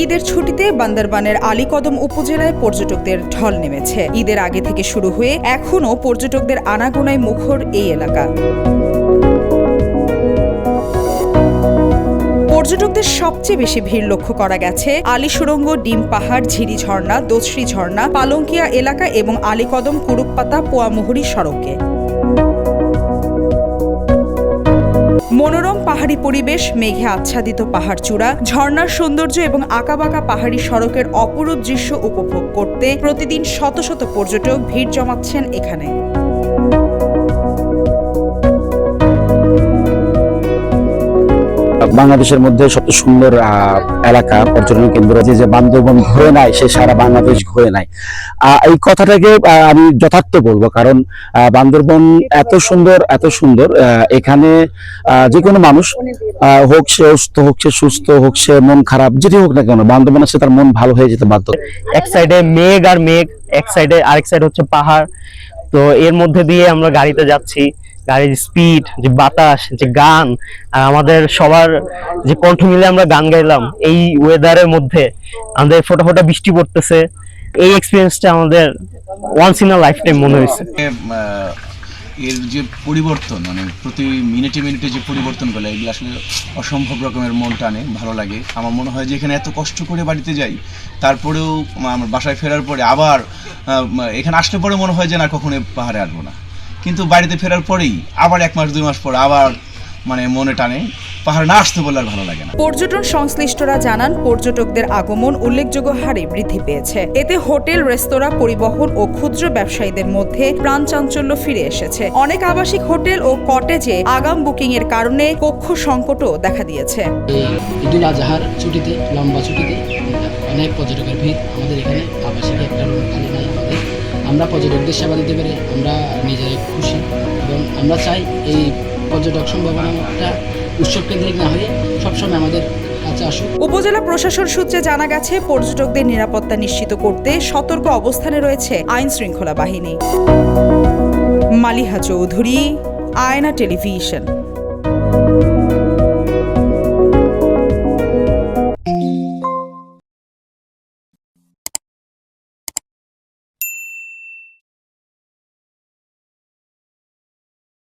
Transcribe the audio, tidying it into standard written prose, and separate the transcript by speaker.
Speaker 1: ঈদের ছুটিতে বান্দরবানের আলীকদম উপজেলায় পর্যটকদের ঢল নেমেছে। ঈদের আগে থেকে শুরু হয়ে এখনও পর্যটকদের আনাগোনায় মুখর এই এলাকা। পর্যটকদের সবচেয়ে বেশি ভিড় লক্ষ্য করা গেছে আলী সুড়ঙ্গ, ডিম পাহাড়, ঝিরি ঝর্ণা, দোশ্রী ঝর্ণা, পালংকিয়া এলাকা এবং আলীকদম কুরুকপাতা পোয়ামুহুরী সড়কে। মনোরম পাহাড়ি পরিবেশ, মেঘে আচ্ছাদিত পাহাড়চূড়া, ঝর্ণার সৌন্দর্য এবং আঁকাবাঁকা পাহাড়ি সড়কের অপরূপ দৃশ্য উপভোগ করতে প্রতিদিন শত শত পর্যটক ভিড় জমাচ্ছেন এখানে।
Speaker 2: বাংলাদেশের মধ্যে সবচেয়ে সুন্দর এলাকা, পর্যটন কেন্দ্র যে বান্দরবন ঘুরে নাই সে সারা বাংলাদেশ ঘুরে নাই। এই কথাটাকে আমি যথার্থ বলবো, কারণ বান্দরবন এত সুন্দর এখানে যে কোনো মানুষ হোক সে অসুস্থ, হোক সে সুস্থ, হোক সে মন খারাপ, যেটি হোক না কেন, বান্দরবন আসলে তার মন ভালো হয়ে যেতে বাধ্য।
Speaker 3: এক সাইডে মেঘ আর মেঘ, এক সাইডে আরেক সাইড হচ্ছে পাহাড়। তো এর মধ্যে দিয়ে আমরা গাড়িতে যাচ্ছি, গাড়ির স্পিড, যে বাতাস, যে গান, আর আমাদের সবার যে কণ্ঠ মিলে আমরা গান গাইলাম এই ওয়েদারের মধ্যে, আমাদের ফোটা ফোটা বৃষ্টি পড়তেছে, এই এক্সপিরিয়েন্সটা আমাদের once in a lifetime মনে হয়েছে।
Speaker 4: এর যে পরিবর্তন, মানে প্রতি মিনিটে মিনিটে যে পরিবর্তনগুলো, এগুলো আসলে অসম্ভব রকমের মন টানে, ভালো লাগে। আমার মনে হয় যে এখানে এত কষ্ট করে বাড়িতে যাই, তারপরেও আমার বাসায় ফেরার পরে আবার এখানে আসলে পরে মনে হয় যে না, কখনো পাহাড়ে আসবো না, কিন্তু বাড়িতে ফেরার পরেই আবার 1 মাস 2 মাস পর আবার মানে মনে টানে, পাহাড় না আসতে বলে আর ভালো লাগে না।
Speaker 1: পর্যটন সংশ্লিষ্টরা জানান, পর্যটকদের আগমন উল্লেখযোগ্য হারে বৃদ্ধি পেয়েছে। এতে হোটেল, রেস্তোরাঁ, পরিবহন ও ক্ষুদ্র ব্যবসায়ীদের মধ্যে প্রাণচাঞ্চল্য ফিরে এসেছে। অনেক আবাসিক হোটেল ও কটেজে আগাম বুকিং এর কারণে কক্ষ সংকটও দেখা দিয়েছে।
Speaker 5: ঈদুল আজহার ছুটিতে, লম্বা ছুটিতে অনেক পর্যটকের ভিড়। আমাদের এখানে আবাসিক একটা রুম খালি নাই। আমরা পর্যটকদের সেবা দিতে পেরে আমরা নিজেরাই খুশি এবং আমরা চাই এই পর্যটক সম্ভাবনাটা উৎসব কেন্দ্রিক না হয়ে সবসময় আমাদের কাছে আসুক।
Speaker 1: উপজেলা প্রশাসন সূত্রে জানা গেছে, পর্যটকদের নিরাপত্তা নিশ্চিত করতে সতর্ক অবস্থানে রয়েছে আইন শৃঙ্খলা বাহিনী। মালিহা চৌধুরী, আয়না টেলিভিশন।